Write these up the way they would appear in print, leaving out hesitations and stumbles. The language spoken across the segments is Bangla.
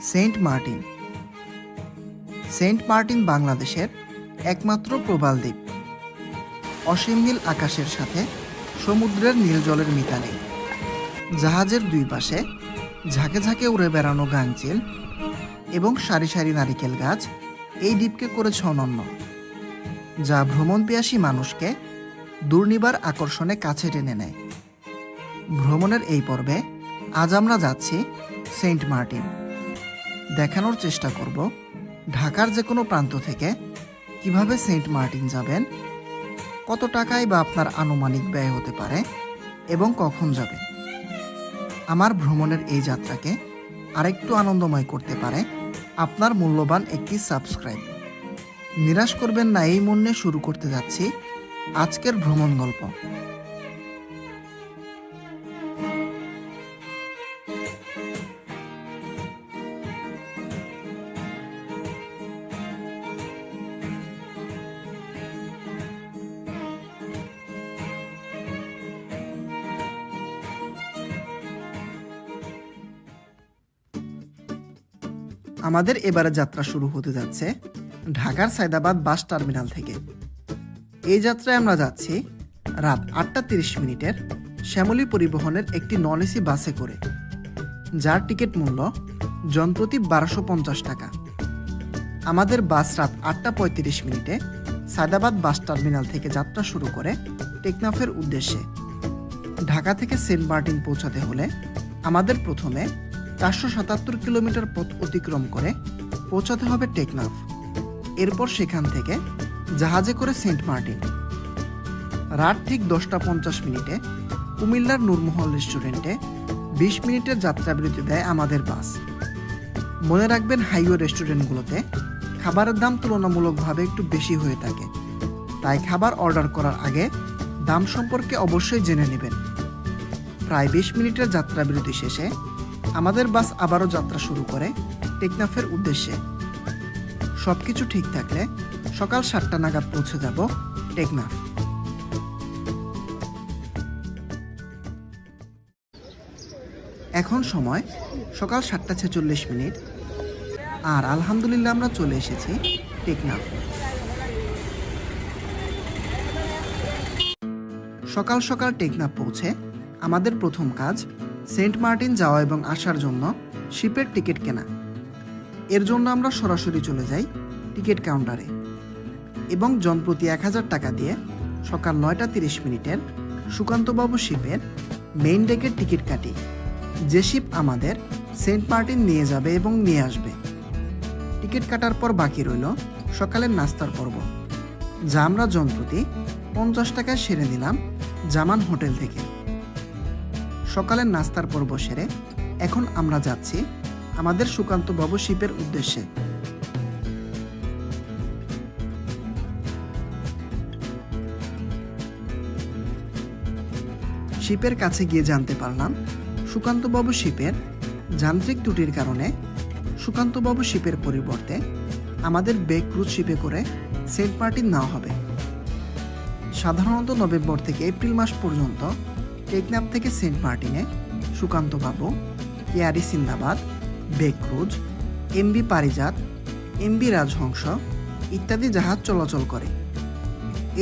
Saint Martin. সেন্ট মার্টিন বাংলাদেশের একমাত্র প্রবাল দ্বীপ। অসীম নীল আকাশের সাথে সমুদ্রের নীল জলের মিতালি। জাহাজের দুই পাশে ঝাঁকে ঝাঁকে উড়ে বেড়ানো গাংচিল এবং সারি সারি নারিকেল গাছ এই দ্বীপকে করেছে অনন্য, যা ভ্রমণপিয়াসী মানুষকে দুর্নিবার আকর্ষণে কাছে টেনে নেয়। ভ্রমণের এই পর্বে আজ আমরা যাচ্ছি সেন্ট মার্টিন। দেখানোর চেষ্টা করব ঢাকার যে কোনো প্রান্ত থেকে কিভাবে সেন্ট মার্টিন যাবেন, কত টাকায় বা আপনার আনুমানিক ব্যয় হতে পারে এবং কখন যাবেন। আমার ভ্রমণের এই যাত্রাকে আরেকটু আনন্দময় করতে পারে আপনার মূল্যবান একটি সাবস্ক্রাইব। নিরাশ করবেন না, এই মন নিয়ে শুরু করতে যাচ্ছি আজকের ভ্রমণ গল্প। আমাদের এবারে যাত্রা শুরু হতে যাচ্ছে ঢাকার সায়দাবাদ বাস টার্মিনাল থেকে। এই যাত্রায় আমরা যাচ্ছি রাত 8:30 শ্যামলী পরিবহনের একটি নন এসি বাসে করে, যার টিকিট মূল্য জনপ্রতি 1250 টাকা। আমাদের বাস রাত 8:35 সায়দাবাদ বাস টার্মিনাল থেকে যাত্রা শুরু করে টেকনাফের উদ্দেশ্যে। ঢাকা থেকে সেন্ট মার্টিন পৌঁছাতে হলে আমাদের প্রথমে 477 কিলোমিটার পথ অতিক্রম করে পৌঁছাতে হবে টেকনাফ। এরপর সেখান থেকে জাহাজে করে সেন্ট মার্টিন। রাত ঠিক 10:50 কুমিল্লার নূরমহল রেস্টুরেন্টে 20 মিনিটের যাত্রা বিরতি দেয় আমাদের বাস। মনে রাখবেন, হাইওয়ে রেস্টুরেন্টগুলোতে খাবারের দাম তুলনামূলকভাবে একটু বেশি হয়ে থাকে, তাই খাবার অর্ডার করার আগে দাম সম্পর্কে অবশ্যই জেনে নেবেন। প্রায় 20 মিনিটের যাত্রা বিরতি শেষে আমাদের বাস আবারও যাত্রা শুরু করে টেকনাফের উদ্দেশ্যে। সবকিছু ঠিক থাকলে সকাল 7টা নাগাদ পৌঁছে যাব টেকনাফ। এখন সময় সকাল 7:46 আর আলহামদুলিল্লাহ আমরা চলে এসেছি টেকনাফ। সকাল সকাল টেকনাফ পৌঁছে আমাদের প্রথম কাজ সেন্ট মার্টিন যাওয়া এবং আসার জন্য শিপের টিকিট কেনা। এর জন্য আমরা সরাসরি চলে যাই টিকিট কাউন্টারে এবং জনপ্রতি 1000 টাকা দিয়ে সকাল 9:30 সুকান্তবাবু শিপের মেইন ডেকের টিকিট কাটি, যে শিপ আমাদের সেন্ট মার্টিন নিয়ে যাবে এবং নিয়ে আসবে। টিকিট কাটার পর বাকি রইল সকালের নাস্তার পর্ব, যা আমরা জনপ্রতি 50 টাকায় সেরে নিলাম জামান হোটেল থেকে। সকালের নাস্তার পর্ব সেরে এখন আমরা যাচ্ছি আমাদের সুকান্তবাবু শিপের উদ্দেশ্যে। শিপের কাছে গিয়ে জানতে পারলাম সুকান্তবাবু শিপের যান্ত্রিক ত্রুটির কারণে সুকান্তবাবু শিপের পরিবর্তে আমাদের বে ক্রুজ শিপে করে সেন্ট মার্টিন নেওয়া হবে। সাধারণত নভেম্বর থেকে এপ্রিল মাস পর্যন্ত টেকনাফ থেকে সেন্ট মার্টিনে সুকান্তবাবু, কেয়ারি সিন্দাবাদ, বে ক্রুজ, এমবি পারিজাত, এমবি রাজহংস ইত্যাদি জাহাজ চলাচল করে।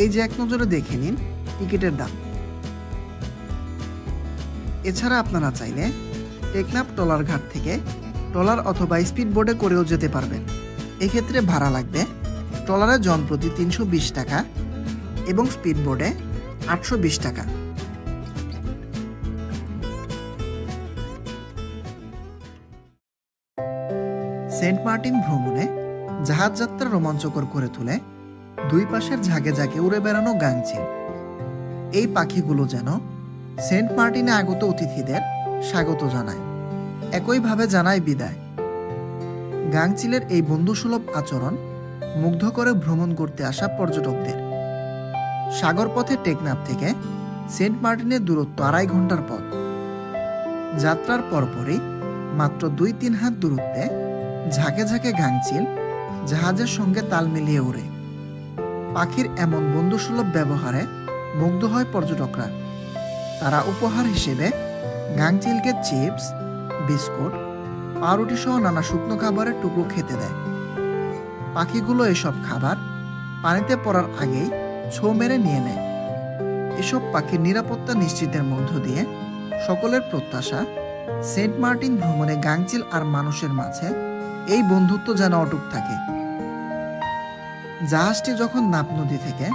এই যে এক নজরে দেখে নিন টিকিটের দাম। এছাড়া আপনারা চাইলে টেকনাফ ট্রলার ঘাট থেকে ট্রলার অথবা স্পিড বোটে করেও যেতে পারবেন। এক্ষেত্রে ভাড়া লাগবে ট্রলারে জনপ্রতি 320 টাকা এবং স্পিড বোটে 820 টাকা। সেন্ট মার্টিন ভ্রমণে জাহাজ যাত্রা রোমাঞ্চকর করে তোলে দুই পাশের ঝাঁকে ঝাঁকে উড়ে বেড়ানো গাংচিল। এই পাখিগুলো যেন সেন্ট মার্টিনে আগত অতিথিদের স্বাগত জানায়, একইভাবে জানায় বিদায়। গাংচিলের এই বন্ধুসুলভ আচরণ মুগ্ধ করে ভ্রমণ করতে আসা পর্যটকদের। সাগর পথে টেকনাফ থেকে সেন্ট মার্টিনের দূরত্ব 2.5 ঘন্টার পথ। যাত্রার পরপরই মাত্র 2-3 হাত দূরত্বে ঝাঁকে ঝাঁকে গাংচিল জাহাজের সঙ্গে তাল মিলিয়ে ওড়ে। পাখির এমন বন্ধুসুলভ ব্যবহারে মুগ্ধ হয় পর্যটকরা। তারা উপহার হিসেবে গাংচিলকে চিপস, বিস্কুট পাউরুটি সহ নানা শুকনো খাবারের টুকরো খেতে দেয়। পাখিগুলো এসব খাবার পানিতে পড়ার আগেই ছো মেরে নিয়ে নেয়। এসব পাখির নিরাপত্তা নিশ্চিতের মধ্য দিয়ে সকলের প্রত্যাশা সেন্ট মার্টিন ভ্রমণে গাংচিল আর মানুষের মাঝে এই বন্ধুত্ব যেন অটুট থাকে। জাহাজটি যখন নাপ নদী থেকে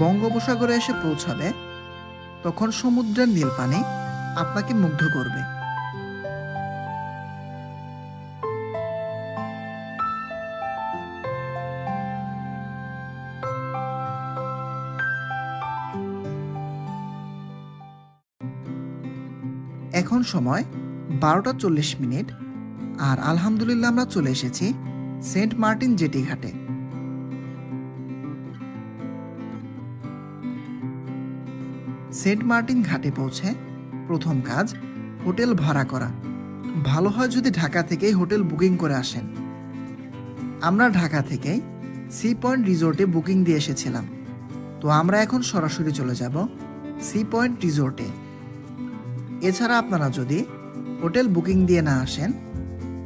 বঙ্গোপসাগরে এসে পৌঁছাবে, তখন সমুদ্রের নীল পানি আপনাকে মুগ্ধ করবে। এখন সময় 12:40 আর আলহামদুলিল্লাহ আমরা চলে এসেছি সেন্ট মার্টিন জেটি ঘাটে। সেন্ট মার্টিন ঘাটে পৌঁছে প্রথম কাজ হোটেল ভাড়া করা। ভালো হয় যদি ঢাকা থেকেই হোটেল বুকিং করে আসেন। আমরা ঢাকা থেকেই সি পয়েন্ট রিসোর্টে বুকিং দিয়ে এসেছিলাম, তো আমরা এখন সরাসরি চলে যাব সি পয়েন্ট রিসোর্টে। এছাড়া আপনারা যদি হোটেল বুকিং দিয়ে না আসেন,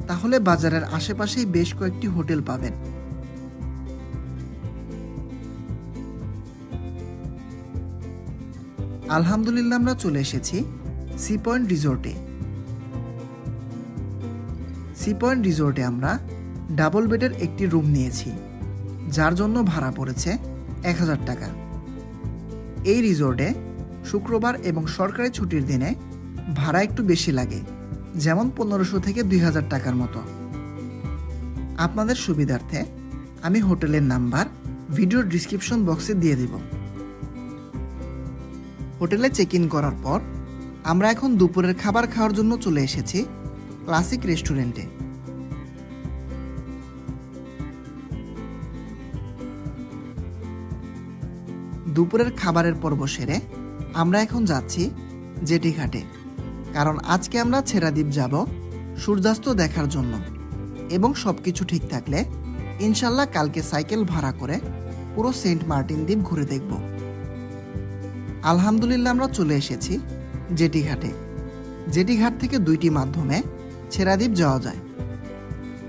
তাহলে বাজারের আশেপাশেই বেশ কয়েকটি হোটেল পাবেন। আলহামদুলিল্লাহ আমরা চলে এসেছি সি পয়েন্ট রিসোর্টে। সি পয়েন্ট রিসোর্টে আমরা ডাবল বেডের একটি রুম নিয়েছি, যার জন্য ভাড়া পড়েছে 1000 টাকা। এই রিসোর্টে শুক্রবার এবং সরকারি ছুটির দিনে ভাড়া একটু বেশি লাগে, যেমন 1500 থেকে 2000 টাকার মতো। আপনাদের সুবিধার্থে আমি হোটেলের নাম্বার ভিডিওর ডিসক্রিপশন বক্সে দিয়ে দিব। হোটেলে চেক ইন করার পর আমরা এখন দুপুরের খাবার খাওয়ার জন্য চলে এসেছি ক্লাসিক রেস্টুরেন্টে। দুপুরের খাবারের পর্ব সেরে আমরা এখন যাচ্ছি জেটি ঘাটে, কারণ আজকে আমরা ছেড়া দ্বীপ যাব সূর্যাস্ত দেখার জন্য, এবং সবকিছু ঠিক থাকলে ইনশাল্লাহ কালকে সাইকেল ভাড়া করে পুরো সেন্ট মার্টিন দ্বীপ ঘুরে দেখব। আলহামদুলিল্লাহ আমরা চলে এসেছি জেটি ঘাটে। জেটি ঘাট থেকে দুইটি মাধ্যমে ছেড়া দ্বীপ যাওয়া যায়।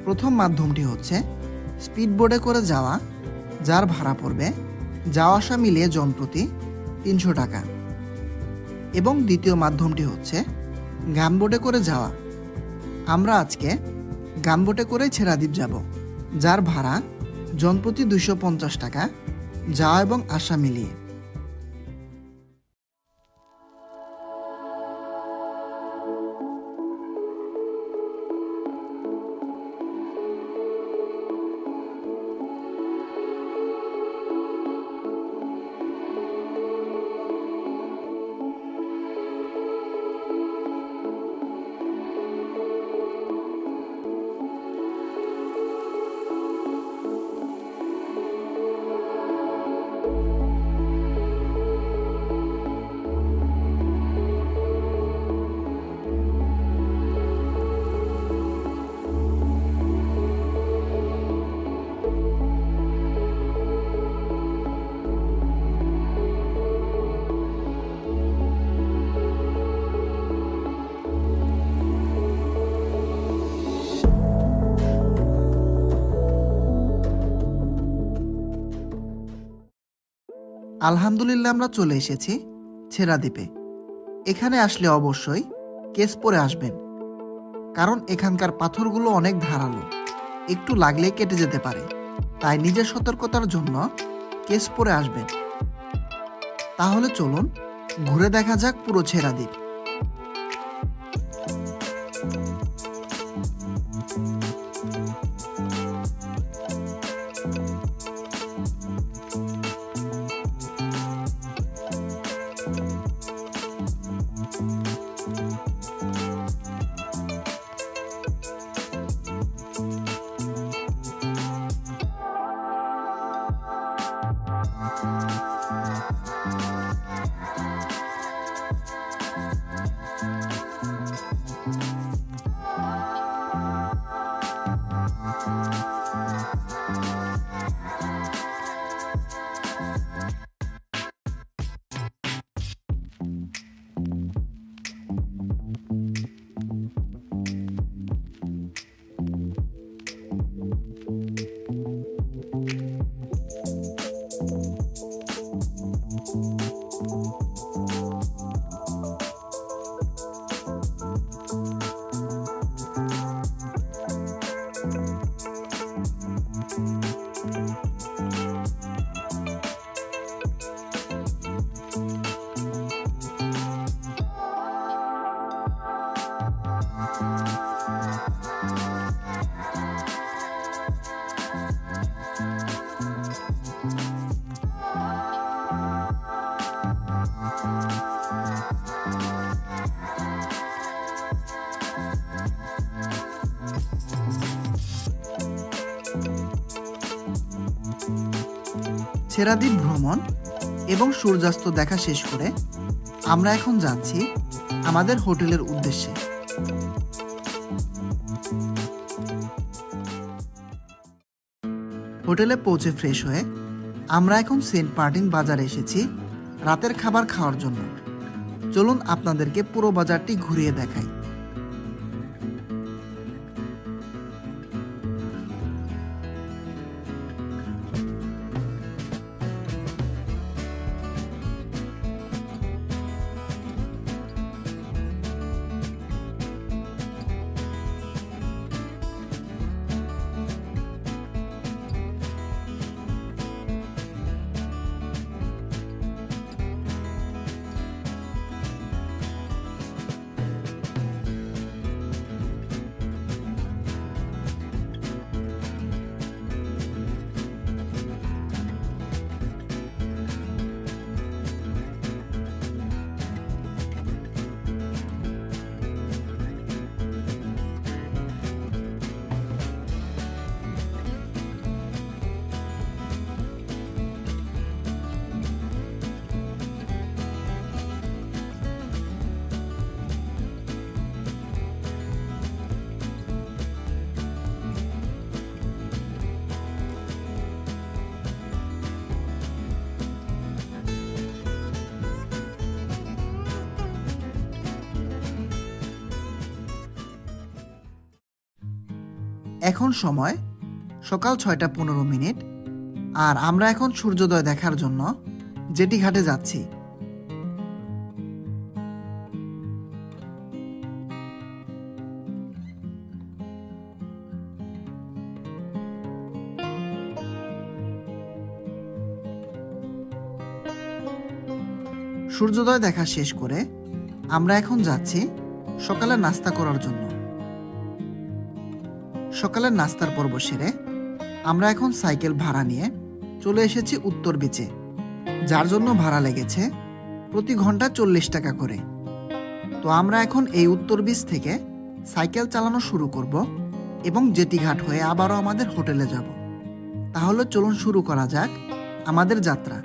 প্রথম মাধ্যমটি হচ্ছে স্পিড বোটে করে যাওয়া, যার ভাড়া পড়বে যাওয়া আসা মিলিয়ে জনপ্রতি 300 টাকা। এবং দ্বিতীয় মাধ্যমটি হচ্ছে গানবোটে করে যাওয়া। আমরা আজকে গানবোটে করে ছেড়া দ্বীপ যাব, যার ভাড়া জনপ্রতি 250 টাকা, যাওয়া এবং আসা মিলিয়ে। আলহামদুলিল্লাহ আমরা চলে এসেছি ছেড়া দ্বীপে। এখানে আসলে অবশ্যই কেস পরে আসবেন, কারণ এখানকার পাথরগুলো অনেক ধারালো, একটু লাগলে কেটে যেতে পারে। তাই নিজের সতর্কতার জন্য কেস পরে আসবেন। তাহলে চলুন ঘুরে দেখা যাক পুরো ছেড়া দ্বীপ। ছেড়া দ্বীপ ভ্রমণ এবং সূর্যাস্ত দেখা শেষ করে আমরা এখন যাচ্ছি আমাদের হোটেলের উদ্দেশ্যে। হোটেলে পৌঁছে ফ্রেশ হয়ে আমরা এখন সেন্ট মার্টিন বাজারে এসেছি রাতের খাবার খাওয়ার জন্য। চলুন আপনাদেরকে পুরো বাজারটি ঘুরিয়ে দেখাই। এখন সময় সকাল 6:15 আর আমরা এখন সূর্যোদয় দেখার জন্য জেটি ঘাটে যাচ্ছি। সূর্যোদয় দেখা শেষ করে আমরা এখন যাচ্ছি সকালে নাস্তা করার জন্য। সকালের নাস্তার পর্ব সেরে আমরা এখন সাইকেল ভাড়া নিয়ে চলে এসেছি উত্তর বিচে, যার জন্য ভাড়া লেগেছে প্রতি ঘন্টা 40 টাকা করে। তো আমরা এখন এই উত্তর বিচ থেকে সাইকেল চালানো শুরু করব এবং জেটি ঘাট হয়ে আবারও আমাদের হোটেলে যাব। তাহলে চলুন শুরু করা যাক আমাদের যাত্রা।